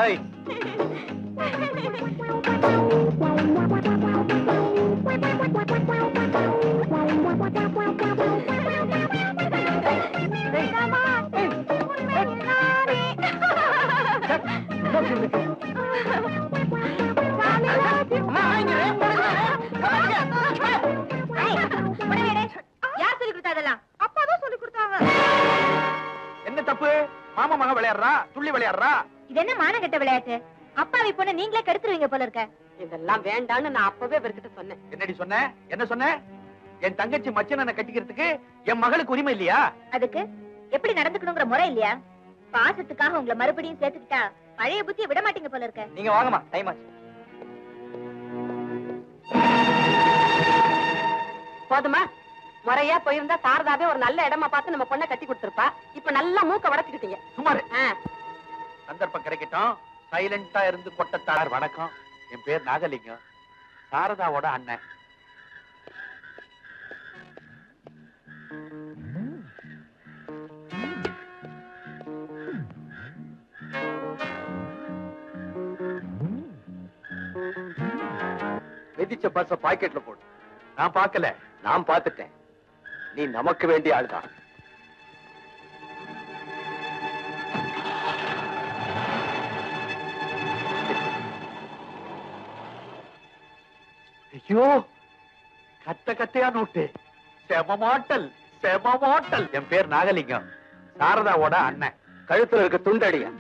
[SPEAKER 4] யார் சொல்லி கொடுத்தா? அதெல்லாம் அப்பாதான் சொல்லி கொடுத்தாங்க.
[SPEAKER 2] என்ன தப்பு? மாமா மக விளையாடுறா, துள்ளி விளையாடுறா.
[SPEAKER 4] இது என்ன மானகெட்ட விளையாட்டு? அப்பாவி பொண்ணு நீங்களே கெடுத்துருவீங்க போல இருக்க. இதெல்லாம் வேண்டான்னு நான் அப்பவே இவர்கிட்ட சொன்னேன்.
[SPEAKER 2] என்னடி சொன்ன? என்ன சொன்ன? என் தங்கச்சி மச்சனை கட்டிக்கிறதுக்கு என் மகளுக்கு உரிமை இல்லையா?
[SPEAKER 4] அதுக்கு எப்படி நடந்துக்கணுங்கிற முறை இல்லையா? பாசத்துக்காக உங்களை மறுபடியும் சேர்த்துக்கிட்டா பழைய புத்தியை விட மாட்டீங்க போல இருக்க.
[SPEAKER 6] நீங்க வாங்கம்மா, டைம் ஆச்சு.
[SPEAKER 4] போதுமா? முறையா போயிருந்தா சாரதாவே ஒரு நல்ல இடமா பார்த்து நம்ம பொண்ணை கட்டி கொடுத்திருப்பா. இப்ப நல்லா மூக்க உடைச்சுக்கிட்டீங்க.
[SPEAKER 2] சுமாரு சந்தர்ப்பம் கிடைக்கட்டும். சைலண்டா இருந்து கொட்டத்தார். வணக்கம், என் பேர் நாகலிங்கம், சாரதாவோட அண்ணன். மிதிச்ச பஸ்ஸ பாக்கெட்ல போடு. நான் பார்க்கல. நான் பார்த்துட்டேன். நீ நமக்கு வேண்டிய ஆள்தான். ஐயோ, கத்த கத்தையா நோட்டு. செம மாட்டல், செம மாட்டல். என் பேர் நாகலிங்கம், சாரதாவோட அண்ணன்.
[SPEAKER 5] கழுத்துல இருக்க துண்டடியா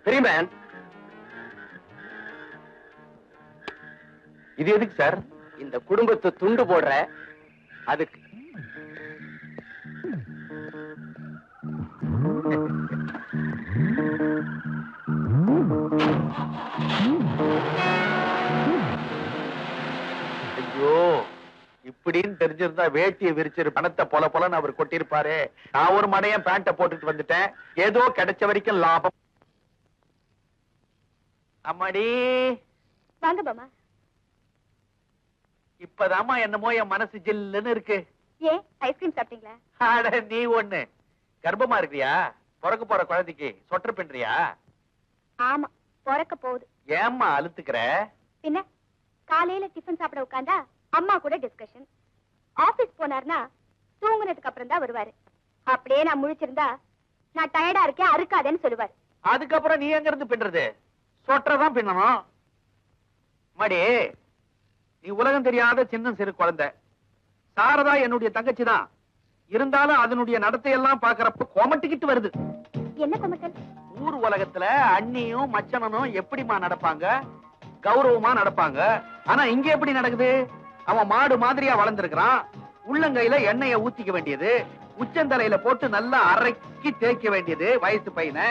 [SPEAKER 5] பெரியமேன். இது எதுக்கு சார்? இந்த குடும்பத்தை துண்டு போடுற அதுக்கு.
[SPEAKER 2] ஐயோ, இப்படின்னு தெரிஞ்சிருந்தா வேட்டியை விரிச்சிரு பணத்தை பொல பொலன்னு அவர் கொட்டிருப்பாரு. நான் ஒரு மடையன் பேண்ட போட்டுட்டு வந்துட்டேன். ஏதோ கிடைச்ச வரைக்கும் லாபம். அம்மாடி,
[SPEAKER 4] வாங்க மாமா.
[SPEAKER 2] இப்பதாம்மா என்னமோ என் மனசு ஜில்லுன்னு இருக்கு.
[SPEAKER 4] ஏன் ஐஸ்கிரீம் சாப்பிட்டீங்களா?
[SPEAKER 2] அட நீ ஒண்ணு கர்ப்பமா இருக்கிறியா? பிறக்க போற குழந்தைக்கு சொட்டர் பின்றியா?
[SPEAKER 4] ஆமா, பிறக்க போகுது.
[SPEAKER 2] ஏம்மா அழுத்துக்கிற?
[SPEAKER 4] பின்ன காலையில டிஃபன் சாப்பிட உட்கார்ந்தா அம்மா கூட டிஸ்கஷன். ஆபீஸ் போனார்னா தூங்குனதுக்கு அப்புறம் தான் வருவாரு. அப்படியே நான் முழிச்சிருந்தா நான் டயர்டா இருக்கேன் அறுக்காதேன்னு சொல்லுவாரு.
[SPEAKER 2] அதுக்கப்புறம் நீ எங்க இருந்து பின்றது? சொட்டர் தான் பின்னணும். மடி, நீ உலகம் தெரியாத சின்ன சிறு குழந்தை. சாரதா என்னுடைய தங்கச்சி தான். இருந்தாலும் அதனுடைய நடத்தையெல்லாம் பாக்குறப்ப கொமட்டிக்கிட்டு வருது.
[SPEAKER 4] என்ன கொமட்டல்?
[SPEAKER 2] ஊர் உலகத்துல அண்ணியும் மச்சனனும் எப்படிமா நடப்பாங்க? கௌரவமா நடப்பாங்க. ஆனா இங்க எப்படி நடக்குது? அவன் மாடு மாதிரியா வளர்ந்திருக்கிறான். உள்ளங்கையில எண்ணெய ஊத்திக்க வேண்டியது, உச்சந்தலையில போட்டு நல்லா அரைக்கி தேய்க்க வேண்டியது வயசு பையனை.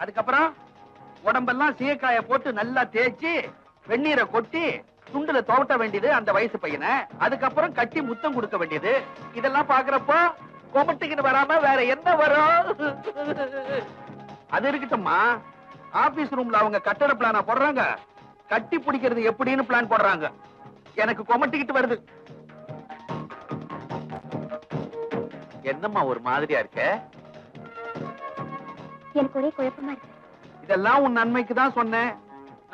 [SPEAKER 2] அதுக்கப்புறம் உடம்பெல்லாம் சீக்காய போட்டு நல்லா தேய்ச்சி வெந்நீரை கொட்டி துண்டுல துவட்ட வேண்டியது அந்த வயசு பையனை. அதுக்கப்புறம் கட்டி முத்தம் கொடுக்க வேண்டியது. இதெல்லாம் பாக்குறப்போ கொமட்டுக்கிட்டு வராம வேற என்ன வரும்? அது இருக்கட்டும்மா, ஆபீஸ் ரூம்ல அவங்க கட்டட பிளான போடுறாங்க. கட்டி பிடிக்கிறது எப்படின்னு பிளான் போடுறாங்க. எனக்கு கொமட்டிக்கிட்டு வருது. என்னம்மா ஒரு மாதிரியா இருக்க?
[SPEAKER 4] எனக்கு ஒரே குழப்பமா இருக்கு.
[SPEAKER 2] இதெல்லாம் உன் நன்மைக்கு தான் சொன்னேன்.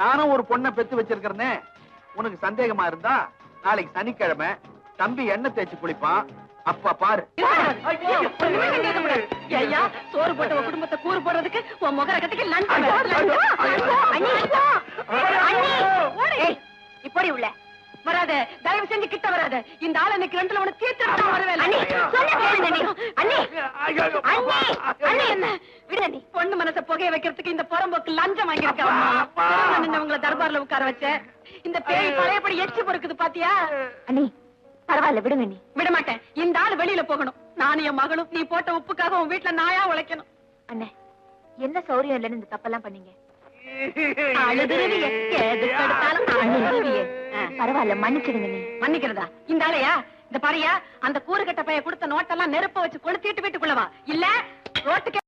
[SPEAKER 2] நானும் ஒரு பொண்ணை பெத்து வச்சிருக்கிறேனே. உனக்கு சந்தேகமா இருந்தா நாளைக்கு சனிக்கிழமை தம்பி எண்ணெய் தேய்ச்சி குளிப்பான். அப்ப பாரு.
[SPEAKER 4] சோறு போட்ட குடும்பத்தை கூறு போடுறதுக்கு உன் முகர கட்டிக்கு இப்படி உள்ள வராத, தயவு செஞ்சு கிட்ட வராத. இந்த ஆள் இன்னைக்கு ரெண்டுல உனக்கு தீர்த்து என்ன பொண்ணு மனச புகைய வைக்கிறதுக்கு இந்த புறம்போக்கு லஞ்சம் வாங்கியிருக்க உங்களை தர்பார்ல உட்கார வச்ச. இந்த பேய் பழையபடி எச்சு பொறுக்குது பாத்தியா? அண்ணி பரவாயில்ல, விடுங்க. நீ விட மாட்டேன். இந்த ஆள் வெளியில போகணும். நானும் என் மகளும் நீ போட்ட உப்புக்காக உன் வீட்டுல நாயா உழைக்கணும். அண்ணே, என்ன சௌரியம் இல்லைன்னு இந்த தப்பெல்லாம் பண்ணீங்க? பரவாயில்ல, மன்னிச்சிடுங்க. நீ மன்னிக்கிறதா? இந்த ஆளையா? இந்த பாரியா, அந்த கூறுகட்ட பைய கொடுத்த நோட்டெல்லாம் நெருப்ப வச்சு கொளுத்திட்டு வீட்டுக்குள்ளவா, இல்ல ரோட்டுக்கு.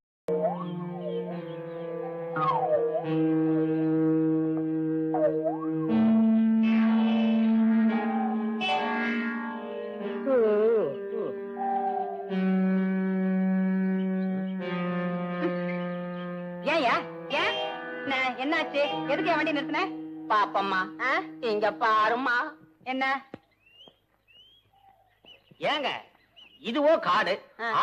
[SPEAKER 4] என்னாச்சு? எதுக்கு வண்டி நிறுத்தின? பாப்பம்மா, இங்க பாருமா. என்ன?
[SPEAKER 6] ஏங்க, இதுவோ காடு,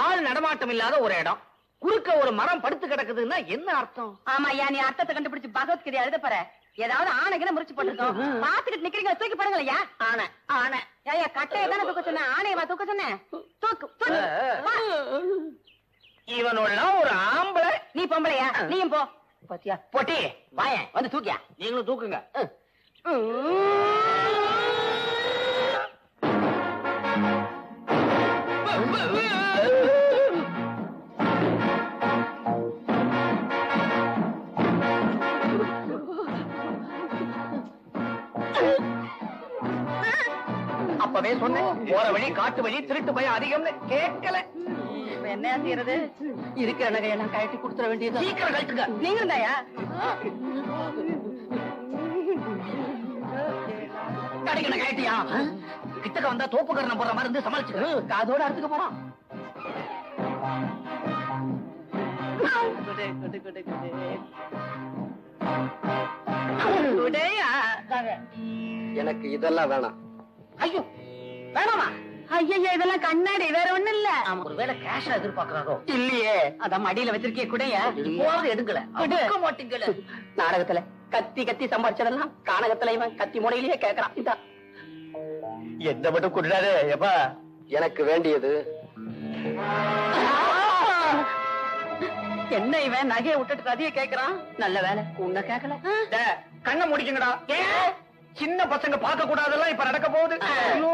[SPEAKER 6] ஆள் நடமாட்டம் இல்லாத ஒரு இடம். குறுக்க ஒரு மரம் படுத்து கிடக்குதுன்னா என்ன அர்த்தம்?
[SPEAKER 4] ஆமா ஐயா, நீ அர்த்தத்தை கண்டுபிடிச்சு பகவத்கீதை எழுத போற. ஏதாவது ஆணைக்கு முறிச்சு போட்டுருக்கோம். பாத்துக்கிட்டு நிக்கிறீங்க, தூக்கி போடுங்க ஐயா. ஆனை ஆனை ஐயா, கட்டையை தானே தூக்க சொன்ன, ஆணையவா தூக்க சொன்ன? தூக்கு.
[SPEAKER 6] இவனோட ஒரு ஆம்பளை.
[SPEAKER 4] நீ பொம்பளையா? நீயும் போ.
[SPEAKER 6] பாத்தியா போட்டி வாயன் வந்து தூக்கியா. நீங்களும் தூக்குங்க. அப்பவே சொன்னேன், போற வழி காட்டு வழி, திருட்டு பயம் அதிகம்னு கேட்கல.
[SPEAKER 4] என்ன செய்யறது?
[SPEAKER 6] இருக்கிற நகையெல்லாம் கழட்டி கொடுத்துட வேண்டியது. சீக்கிரம் கழட்டுங்க.
[SPEAKER 4] நீங்க இருந்தாயா?
[SPEAKER 6] கடைக்கிற கழட்டியா? கிட்டக்க வந்தா தோப்புக்கரணம் போற மாதிரி இருந்து சமாளிச்சுக்க. காதோட அறுத்துக்க போறான்.
[SPEAKER 5] எனக்கு இதெல்லாம் வேணாம்.
[SPEAKER 6] ஐயோ வேணாமா?
[SPEAKER 4] ஐயா, இதெல்லாம் கண்ணாடி, வேற ஒண்ணும் இல்ல.
[SPEAKER 6] ஒருவேளை கேஷா எதிர்பார்க்கறாரோ?
[SPEAKER 4] இல்லையே, அதான் மடியில வச்சிருக்கே கூடயா.
[SPEAKER 6] போறது எடுக்கல, மாட்டீங்கள.
[SPEAKER 4] நாடகத்துல
[SPEAKER 1] கத்தி கத்தி சம்பாதிச்சதெல்லாம் கானகத்துல இவன் கத்தி முனையிலேயே கேட்கறான். இதா
[SPEAKER 2] என்ன மட்டும் கொண்டாரு எப்பா.
[SPEAKER 6] எனக்கு வேண்டியது
[SPEAKER 1] என்ன இவன் நகையை விட்டுட்டு கதையை கேட்கறான். நல்ல வேலை உன்னை கேட்கல.
[SPEAKER 2] கண்ணை முடிக்குங்கடா. சின்ன பசங்க பார்க்க கூடாதெல்லாம் இப்ப நடக்க போகுது. ஐயோ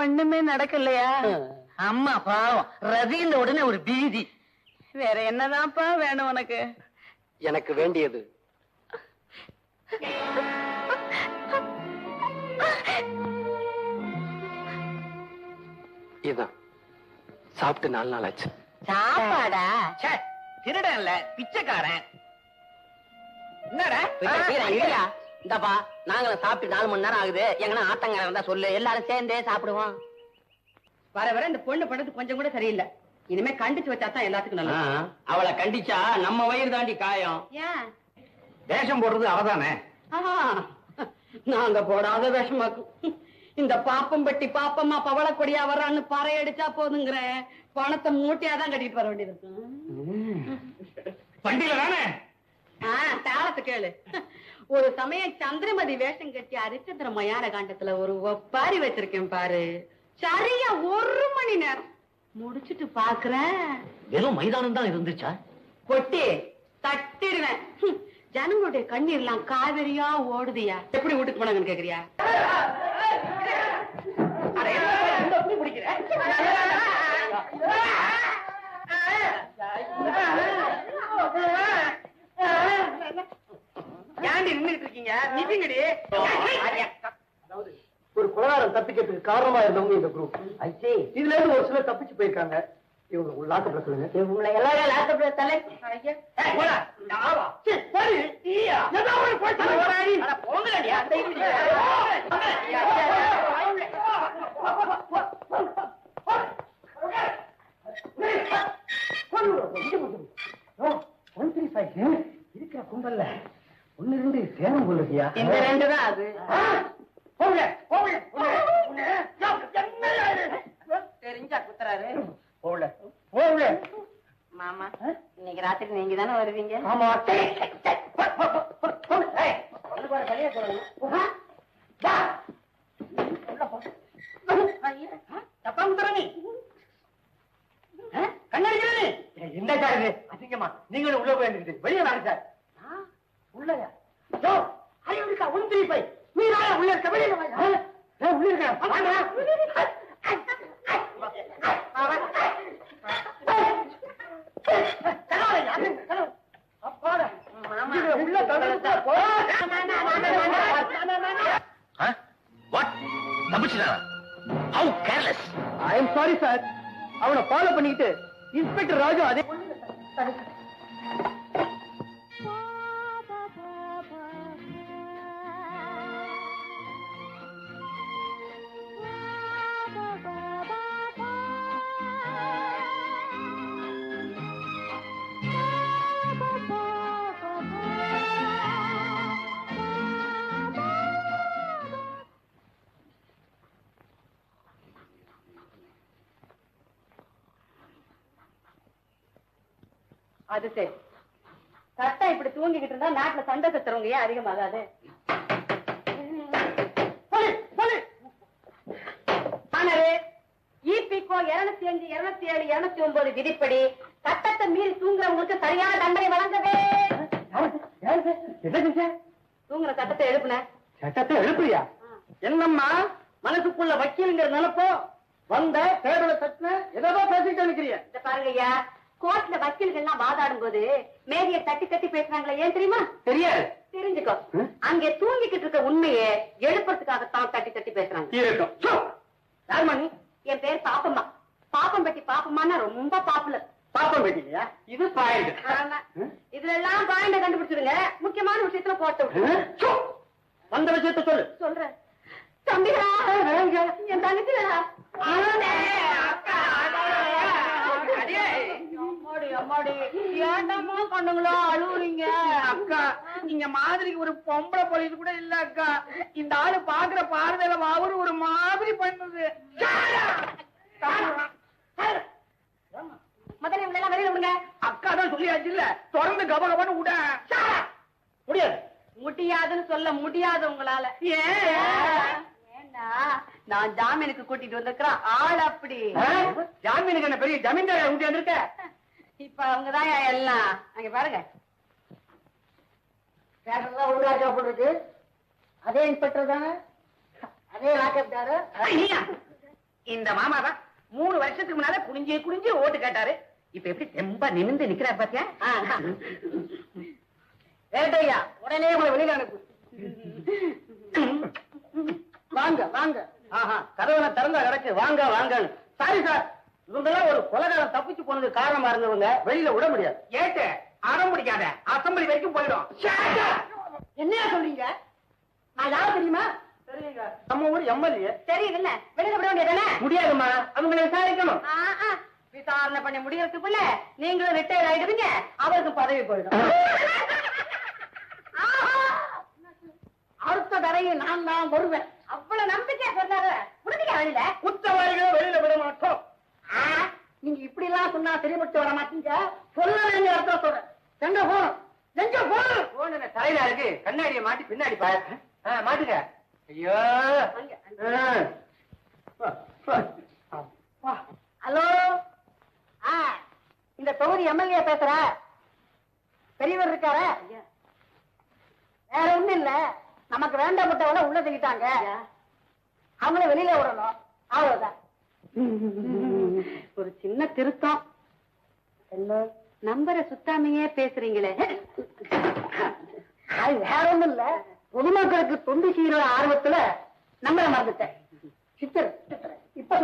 [SPEAKER 1] ஒண்ணுமே நடக்கலையா?
[SPEAKER 6] அம்மா பாவம் ரதிந்த உடனே ஒரு பீதி.
[SPEAKER 1] வேற என்னதான்ப்பா வேணும் உனக்கு?
[SPEAKER 6] எனக்கு வேண்டியது இதான். சாப்பிட்டு 4 நாள் ஆச்சு.
[SPEAKER 1] சாப்பாடா?
[SPEAKER 6] திருடன்ல பிச்சைக்காரன்.
[SPEAKER 1] என்னடா இந்தப்பா, நாங்களும் சாப்பிட்டு 4 மணி நேரம் ஆகுது. எங்கன்னா ஆத்தங்கரை இருந்தா சொல்லு, எல்லாரும் சேர்ந்தே சாப்பிடுவோம். வர வர இந்த பொண்ணு பண்ணது கொஞ்சம் கூட சரியில்லை. இனிமே கண்டிச்சு வச்சாதான் எல்லாத்துக்கும் நல்லா.
[SPEAKER 6] அவளை கண்டிச்சா நம்ம வயிறு தாண்டி காயம்.
[SPEAKER 1] ஏன்
[SPEAKER 6] வேஷம் போடுறது அவதானே.
[SPEAKER 1] நாங்க போடாத வேஷமாக்கும். இந்த பாப்பம் பெட்டி பாப்பம்மா பவளக்கொடியா வர்றான்னு பறை அடிச்சா போதுங்கிற பணத்தை மூட்டையாதான் கட்டிட்டு வர வேண்டியது இருக்கு.
[SPEAKER 2] வண்டியில தானே
[SPEAKER 1] தாளத்தை கேளு. ஒரு சமயம் சந்திரமதி வேஷம் கட்டி அரிச்சந்திர மயான காண்டத்துல ஒரு ஒப்பாரி வச்சிருக்கேன் பாரு. சரியா 1 மணி நேரம் முடிச்சிட்டு பாக்குறேன்.
[SPEAKER 6] வெறும் மைதானம் தான் இருந்துச்சா?
[SPEAKER 1] கொட்டி தட்டிடுவேன். ஜனங்களுடைய கண்ணீர் எல்லாம் காவிரியா ஓடுதியா? எப்படி வீட்டுக்கு போனாங்கன்னு கேக்குறியா? ஏண்டி நின்னுட்டு இருக்கீங்க? நிதிங்கடி.
[SPEAKER 6] ஒரு கொலகாரம் தப்பிக்கிறதுக்கு காரணமா இருந்தவங்க இந்த குரூப். இதுல இருந்து ஒரு சிலர் தப்பிச்சு போயிருக்காங்க. இவங்க லாக்கப்ல சொல்லுங்க.
[SPEAKER 1] இவங்களை எல்லாரும் லாக்கப்ல தலை.
[SPEAKER 6] இருக்கிற கும்பல்ல 1 2 சேரம் கொள்ளுதியா?
[SPEAKER 1] இந்த 2 தான் அது. தெரிஞ்சா குத்துறாரு. மாமா, இன்னைக்கு ராத்திரி நீங்க தானே வருவீங்க?
[SPEAKER 6] ஆமா. என்ன சார் இது அதிகமா? நீங்களும் உள்ள போயிருந்துட்டு வெளியே வாங்க சார். உள்ளயா? இருக்கா 1 3 5 நீ உள்ள இருக்க வெளியில வாங்க. உள்ள இருக்க சாரி சார். அவனை ஃபாலோ பண்ணிக்கிட்டு இன்ஸ்பெக்டர் ராஜு அதே
[SPEAKER 1] அது சரி. கரெக்டா இப்படி தூங்கிக்கிட்டு இருந்தா நாட்டுல சண்டை சத்துறவங்க ஏன் அதிகமாகாது? ஈபிகோ 205, 207, 209 விதிப்படி சட்டத்தை மீறி தூங்குறவங்களுக்கு சரியான தண்டனை வழங்கவே. தூங்குற சட்டத்தை எழுப்புன.
[SPEAKER 6] சட்டத்தை எழுப்புறியா? என்னம்மா மனசுக்குள்ள வக்கீலுங்கிற நினைப்போ வந்த பேரோட சட்ட ஏதோ பேசிட்டு இருக்கிறீங்க.
[SPEAKER 1] இத பாருங்க ஐயா,
[SPEAKER 4] கோர்ட்ல வக்கீல்கள்லாம் வாதாடும் போது மேரிய தட்டி தட்டி பேசுறாங்களே ஏன் தெரியுமா?
[SPEAKER 6] தெரியாது.
[SPEAKER 4] தெரிஞ்சுக்கோ. அங்கே தூங்கிக்கிட்டு இருக்க உண்மையை எழுப்புறதுக்காகத்தான் தட்டி தட்டி பேசுறாங்க.
[SPEAKER 6] யாருமா நீ?
[SPEAKER 4] என் பேர் பாப்பம்மா. பாப்பம் பெட்டி பாப்பம்மான்னா ரொம்ப பாப்புலர்.
[SPEAKER 6] பாப்பம் பேட்டிலையா? இது பாயிண்ட்.
[SPEAKER 4] இதுல எல்லாம் பாயிண்ட கண்டுபிடிச்சிருங்க. முக்கியமான விஷயத்துல போட்டு விட்டு
[SPEAKER 6] வந்த விஷயத்த சொல்லு.
[SPEAKER 4] சொல்றேன். தம்பிகளா, என் தங்கச்சிகளா, ஏண்டமா பண்ணுங்களோ அழுவுறீங்க?
[SPEAKER 1] அக்கா, இங்க மாதிரிக்கு ஒரு பொம்பளை போலீஸ் கூட இல்ல அக்கா. இந்த ஆளு பாக்குற பார்வையில அவரு ஒரு மாதிரி பண்ணுது.
[SPEAKER 4] முதல்ல இவங்க எல்லாம் வெளியில விடுங்க.
[SPEAKER 1] அக்கா தான் சொல்லியாச்சு இல்ல, தொடர்ந்து கபகபன்னு விட
[SPEAKER 6] முடியாது.
[SPEAKER 4] முடியாதுன்னு சொல்ல முடியாது உங்களால. ஏன்னா நான் ஜாமீனுக்கு கூட்டிட்டு வந்திருக்கிறேன் ஆள் அப்படி.
[SPEAKER 6] ஜாமீனுக்கு என்ன பெரிய ஜமீன்தார ஊட்டி வந்திருக்க?
[SPEAKER 4] இப்ப அவங்கதான் எல்லாம். அங்க பாருங்க,
[SPEAKER 6] பேரெல்லாம் ஒழுங்காச்சா போட்டுருக்கு. அதே இன்ஸ்பெக்டர் தானே? அதே லாக்கப் தாரு?
[SPEAKER 1] இந்த மாமா தான் 3 வருஷத்துக்கு முன்னால குனிஞ்சு குனிஞ்சு ஓட்டு கேட்டாரு. இப்ப எப்படி தெம்பா நிமிந்து நிக்கிறார் பாத்தியா?
[SPEAKER 6] வேட்டையா, உடனே உங்களை வெளியில அனுப்பு. வாங்க வாங்க. ஆஹா, கதவுல திறந்தா கிடக்கு. வாங்க வாங்க. சாரி சார், இவங்கெல்லாம் ஒரு கொலைகாரம் தப்பிச்சு போனது காரணமா இருந்தவங்க. வெளியில விட முடியாது.
[SPEAKER 1] ஏட்டு அடம் பிடிக்காத, அசம்பிளி வரைக்கும் போயிடும்.
[SPEAKER 6] என்னையா சொல்றீங்க? நான் யாரு தெரியுமா? தெரியுங்க, நம்ம ஊர் எம்எல்ஏ.
[SPEAKER 4] தெரியுது இல்ல, வெளியில விட வேண்டியதானே?
[SPEAKER 6] முடியாதுமா, அவங்களை விசாரிக்கணும்.
[SPEAKER 4] விசாரணை பண்ணி முடியறதுக்குள்ள நீங்களும் ரிட்டையர் ஆயிடுவீங்க, அவருக்கு பதவி போயிடும்.
[SPEAKER 6] அடுத்த தரையை நான் தான் வருவேன்.
[SPEAKER 4] அவ்வளவு நம்பிக்கையா சொன்னாரு. முடிஞ்சா வெளியில
[SPEAKER 6] குற்றவாளிகளை வெளியில விட மாட்டோம். நீங்க இப்படி எல்லாம் சொன்னா சரிபட்டு வர மாட்டீங்க. சொல்ல வேண்டிய அர்த்தம் சொல்றேன். எங்க போன்? எங்க போன்? போன் என்ன தலையில இருக்கு? கண்ணாடியை மாட்டி பின்னாடி பாரு. மாட்டுங்க. ஐயோ.
[SPEAKER 4] ஹலோ,
[SPEAKER 6] இந்த தொகுதி எம்எல்ஏ பேசுற பெரியவர் இருக்காரு. வேற ஒண்ணும் இல்ல, நமக்கு வேண்டப்பட்டவள உள்ள தள்ளிட்டாங்க. அவங்கள வெளியில விடணும், அவ்வளவுதான்.
[SPEAKER 4] ஒரு சின்ன திருத்தம்.
[SPEAKER 6] என்ன?
[SPEAKER 4] நம்பரை சுத்தாமையே பேசுறீங்களே.
[SPEAKER 6] அது வேற ஒண்ணும் இல்ல, பொதுமக்களுக்கு தொண்டு செய்யற ஆர்வத்துல நம்பரை மறந்துட்டேன். இப்ப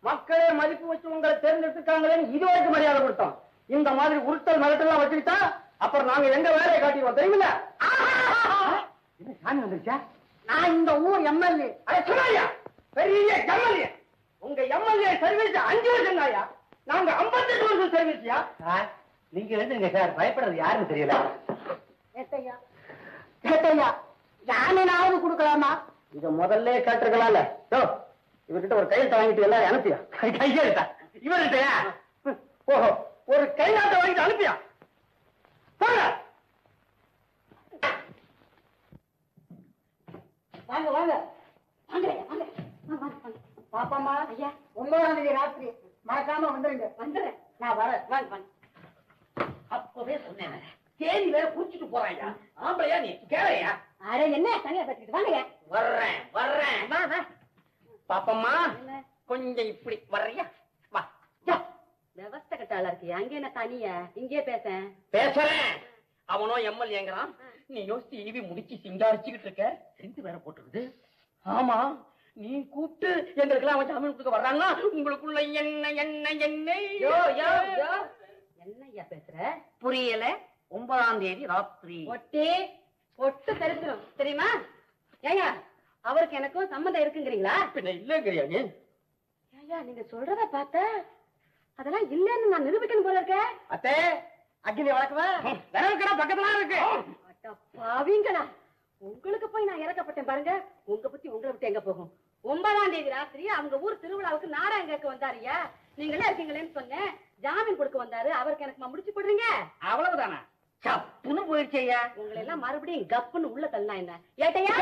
[SPEAKER 6] மக்களே மதிப்பு வச்சு உங்களை தேர்ந்தெடுத்துக்காங்களே, இதுவரைக்கும் மரியாதை கொடுத்தோம். இந்த மாதிரி உருட்டல் மிரட்டெல்லாம் வச்சுக்கிட்டா அப்புறம் நாங்க எங்க வேலையை காட்டிடுவோம், தெரியுமில்ல? என்ன சாமி வந்துருச்சா? நான் இந்த ஊர் எம்எல்ஏ. சொன்னாயா? பெரிய எம்எல்ஏ. உங்க எம்எல்ஏ சர்வீஸ் 5 வருஷம் தாயா, நாங்க 58 வருஷம் சர்வீஸ்யா. நீங்க எழுதுங்க சார், பயப்படுறது யாருன்னு தெரியல. கேட்டையா யானையாவது கொடுக்கலாமா? இத முதல்ல கேட்டிருக்கலாம்ல. இவர்கிட்ட ஒரு கையெழுத்த வாங்கிட்டு எல்லாரும் அனுப்பியா? கையெழுத்தா இவர்கிட்டயா? ஓஹோ, ஒரு கையெழுத்த வாங்கிட்டு அனுப்பியா? வாங்க வாங்க பாப்பாமா. ஐயா, 9ஆம் தேதி ராத்திரி மறக்காம வந்துருங்க. வந்துடுறேன், நான் வரேன். வாங்க வாங்க.
[SPEAKER 1] அப்பவே சொன்னேன், தேதி வேற குறிச்சிட்டு போறாயா? ஆம்பளையா நீ கேளையா?
[SPEAKER 4] அட என்ன தனியா பேசிக்கிட்டு வாங்க.
[SPEAKER 1] வர்றேன். பாப்பம்மா, கொஞ்சம் இப்படி வர்றியா? வா.
[SPEAKER 4] விவஸ்த கட்டாளா இருக்கு. அங்க என்ன தனியா? இங்கே
[SPEAKER 1] பேசுறேன். அவனோ எம்எல்ஏங்கிறான், நீ யோசிச்சு ஈவி முடிச்சு சிங்காரிச்சுக்கிட்டு இருக்க. செஞ்சு வேற போட்டுருக்குது. ஆமா, நீ கூப்பிட்டு எங்களுக்கு அவன் ஜாமீன் கொடுக்க வர்றாங்கன்னா உங்களுக்குள்ள என்ன
[SPEAKER 4] என்னையா பேசுற?
[SPEAKER 1] புரியல. 9ஆம் தேதி ராத்திரி.
[SPEAKER 4] ஒட்டு தெரிஞ்சிடும் தெரியுமா? ஏயா, அவருக்கு எனக்கும் சம்மந்தம் இருக்குங்கிறீங்களா?
[SPEAKER 1] பின்ன இல்லங்கிறியா நீ?
[SPEAKER 4] ஏயா, நீங்க சொல்றத பார்த்தா அதெல்லாம் இல்லன்னு நான் நிரூபிக்கணும் போல இருக்க.
[SPEAKER 6] அத்தே, அக்னி வழக்குவா
[SPEAKER 1] பக்கத்துல இருக்கு.
[SPEAKER 4] பாவீங்களா, உங்களுக்கு போய் நான் இறக்கப்பட்டேன் பாருங்க. உங்க பத்தி உங்களை விட்டு எங்க போகும்? 9ஆம் தேதி ராத்திரி அவங்க ஊர் திருவிழாவுக்கு நாடகம் கேட்க வந்தாருயா. நீங்களே இருக்கீங்களேன்னு சொன்னேன். ஜாமீன் கொடுக்க வந்தாரு. அவருக்கு எனக்கு முடிச்சு போடுறீங்க.
[SPEAKER 1] அவ்வளவுதானா? சப்புன்னு போயிடுச்சு ஐயா.
[SPEAKER 4] உங்களை எல்லாம் மறுபடியும் கப்புன்னு உள்ள தள்ளா என்ன ஏட்டையா?